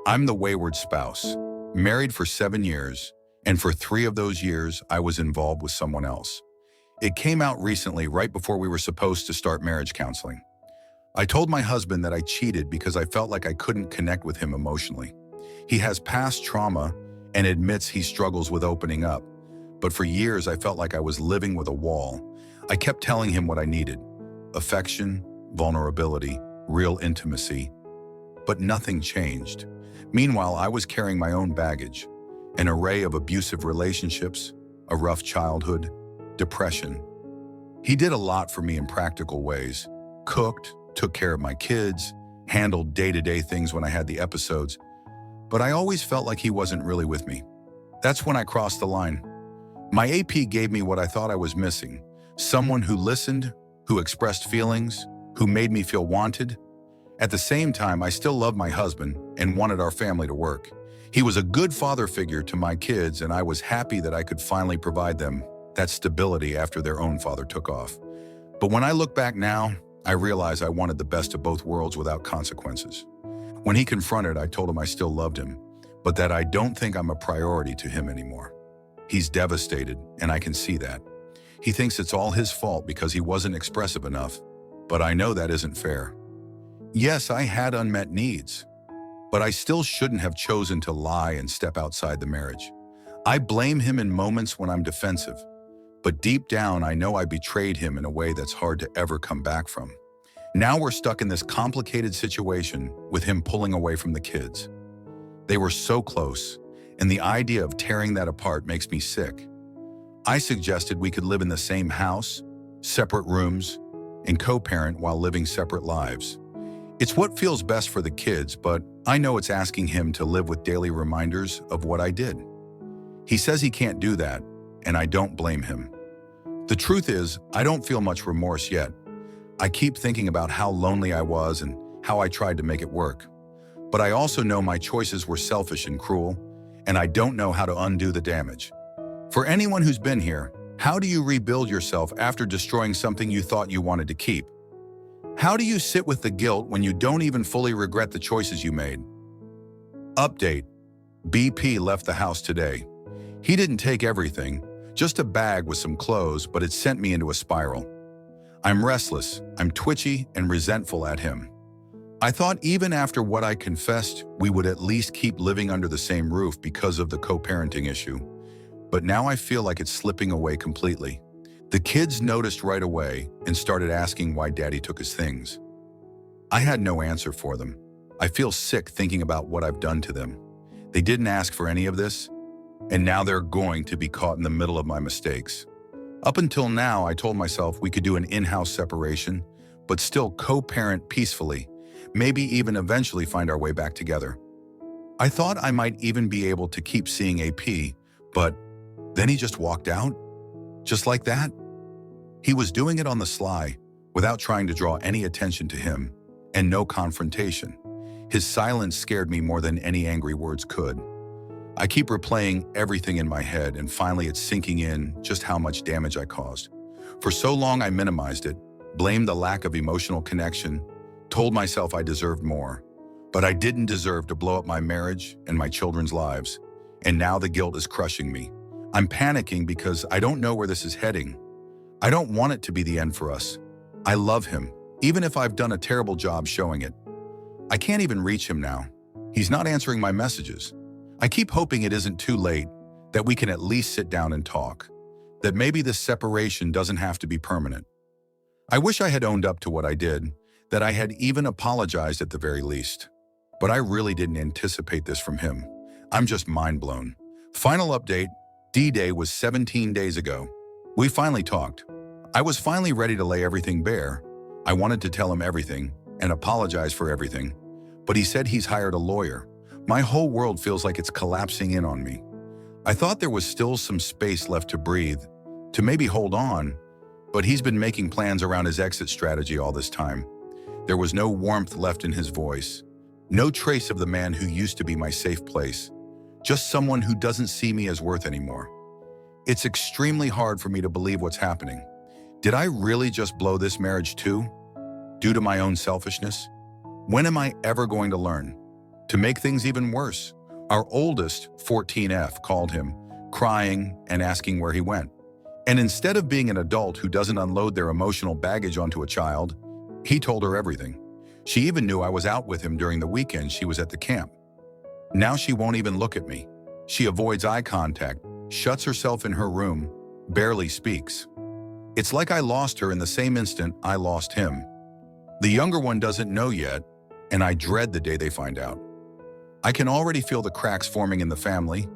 I'm the wayward spouse, married for 7 years, and for 3 of those years, I was involved with someone else. It came out recently, right before we were supposed to start marriage counseling. I told my husband that I cheated because I felt like I couldn't connect with him emotionally. He has past trauma and admits he struggles with opening up. But for years, I felt like I was living with a wall. I kept telling him what I needed: affection, vulnerability, real intimacy. But nothing changed. Meanwhile, I was carrying my own baggage, an array of abusive relationships, a rough childhood, depression. He did a lot for me in practical ways: cooked, took care of my kids, handled day-to-day things when I had the episodes. But I always felt like he wasn't really with me. That's when I crossed the line. My AP gave me what I thought I was missing: someone who listened, who expressed feelings, who made me feel wanted. At the same time, I still loved my husband and wanted our family to work. He was a good father figure to my kids, and I was happy that I could finally provide them that stability after their own father took off. But when I look back now, I realize I wanted the best of both worlds without consequences. When he confronted, I told him I still loved him, but that I don't think I'm a priority to him anymore. He's devastated, and I can see that. He thinks it's all his fault because he wasn't expressive enough, but I know that isn't fair. Yes, I had unmet needs, but I still shouldn't have chosen to lie and step outside the marriage. I blame him in moments when I'm defensive, but deep down I know I betrayed him in a way that's hard to ever come back from. Now we're stuck in this complicated situation with him pulling away from the kids. They were so close, and the idea of tearing that apart makes me sick. I suggested we could live in the same house, separate rooms, and co-parent while living separate lives. It's what feels best for the kids, but I know it's asking him to live with daily reminders of what I did. He says he can't do that, and I don't blame him. The truth is, I don't feel much remorse yet. I keep thinking about how lonely I was and how I tried to make it work. But I also know my choices were selfish and cruel, and I don't know how to undo the damage. For anyone who's been here, how do you rebuild yourself after destroying something you thought you wanted to keep? How do you sit with the guilt when you don't even fully regret the choices you made? Update: BP left the house today. He didn't take everything, just a bag with some clothes, but it sent me into a spiral. I'm restless, I'm twitchy and resentful at him. I thought even after what I confessed, we would at least keep living under the same roof because of the co-parenting issue. But now I feel like it's slipping away completely. The kids noticed right away and started asking why Daddy took his things. I had no answer for them. I feel sick thinking about what I've done to them. They didn't ask for any of this, and now they're going to be caught in the middle of my mistakes. Up until now, I told myself we could do an in-house separation, but still co-parent peacefully, maybe even eventually find our way back together. I thought I might even be able to keep seeing AP, but then he just walked out. Just like that. He was doing it on the sly, without trying to draw any attention to him, and no confrontation. His silence scared me more than any angry words could. I keep replaying everything in my head, and finally it's sinking in just how much damage I caused. For so long I minimized it, blamed the lack of emotional connection, told myself I deserved more. But I didn't deserve to blow up my marriage and my children's lives, and now the guilt is crushing me. I'm panicking because I don't know where this is heading. I don't want it to be the end for us. I love him, even if I've done a terrible job showing it. I can't even reach him now. He's not answering my messages. I keep hoping it isn't too late, that we can at least sit down and talk, that maybe this separation doesn't have to be permanent. I wish I had owned up to what I did, that I had even apologized at the very least. But I really didn't anticipate this from him. I'm just mind blown. Final update: D-Day was 17 days ago. We finally talked. I was finally ready to lay everything bare. I wanted to tell him everything and apologize for everything. But he said he's hired a lawyer. My whole world feels like it's collapsing in on me. I thought there was still some space left to breathe, to maybe hold on, but he's been making plans around his exit strategy all this time. There was no warmth left in his voice, no trace of the man who used to be my safe place. Just someone who doesn't see me as worth anymore. It's extremely hard for me to believe what's happening. Did I really just blow this marriage too? Due to my own selfishness? When am I ever going to learn? To make things even worse, our oldest, 14F, called him, crying and asking where he went. And instead of being an adult who doesn't unload their emotional baggage onto a child, he told her everything. She even knew I was out with him during the weekend she was at the camp. Now she won't even look at me. She avoids eye contact, shuts herself in her room, barely speaks. It's like I lost her in the same instant I lost him. The younger one doesn't know yet, and I dread the day they find out. I can already feel the cracks forming in the family,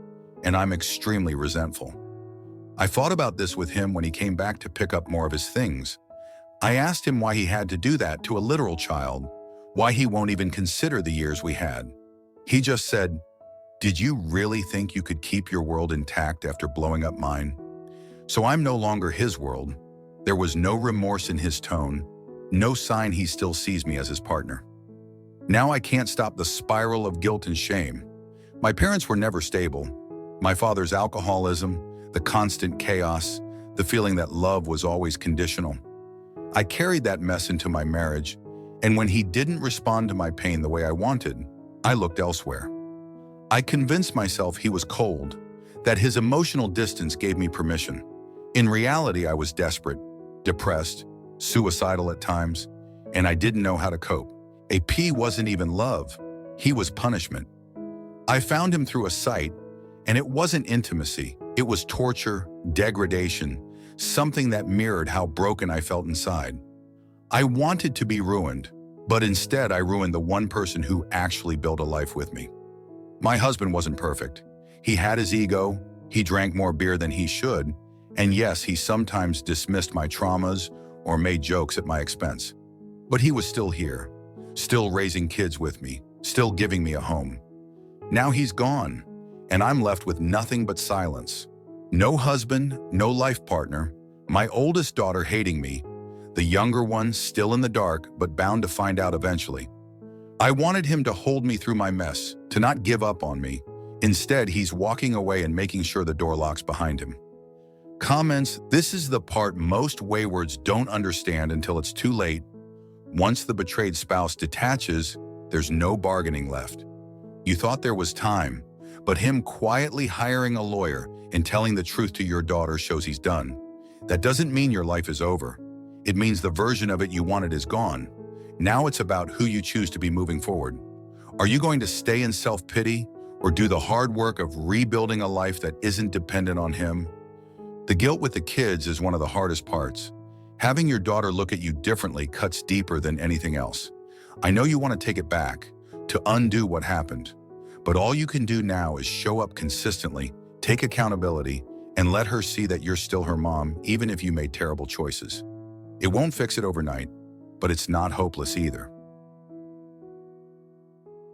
and I'm extremely resentful. I fought about this with him when he came back to pick up more of his things. I asked him why he had to do that to a literal child, why he won't even consider the years we had. He just said, "Did you really think you could keep your world intact after blowing up mine?" So I'm no longer his world. There was no remorse in his tone, no sign he still sees me as his partner. Now I can't stop the spiral of guilt and shame. My parents were never stable. My father's alcoholism, the constant chaos, the feeling that love was always conditional. I carried that mess into my marriage, and when he didn't respond to my pain the way I wanted, I looked elsewhere. I convinced myself he was cold, that his emotional distance gave me permission. In reality, I was desperate, depressed, suicidal at times, and I didn't know how to cope. A P wasn't even love, he was punishment. I found him through a site, and it wasn't intimacy, it was torture, degradation, something that mirrored how broken I felt inside. I wanted to be ruined, but instead I ruined the one person who actually built a life with me. My husband wasn't perfect. He had his ego, he drank more beer than he should, and yes, he sometimes dismissed my traumas or made jokes at my expense. But he was still here, still raising kids with me, still giving me a home. Now he's gone, and I'm left with nothing but silence. No husband, no life partner, my oldest daughter hating me, the younger one still in the dark but bound to find out eventually. I wanted him to hold me through my mess, to not give up on me. Instead, he's walking away and making sure the door locks behind him. Comments: this is the part most waywards don't understand until it's too late. Once the betrayed spouse detaches, there's no bargaining left. You thought there was time, but him quietly hiring a lawyer and telling the truth to your daughter shows he's done. That doesn't mean your life is over. It means the version of it you wanted is gone. Now it's about who you choose to be moving forward. Are you going to stay in self-pity or do the hard work of rebuilding a life that isn't dependent on him? The guilt with the kids is one of the hardest parts. Having your daughter look at you differently cuts deeper than anything else. I know you want to take it back, to undo what happened. But all you can do now is show up consistently, take accountability, and let her see that you're still her mom, even if you made terrible choices. It won't fix it overnight, but it's not hopeless either.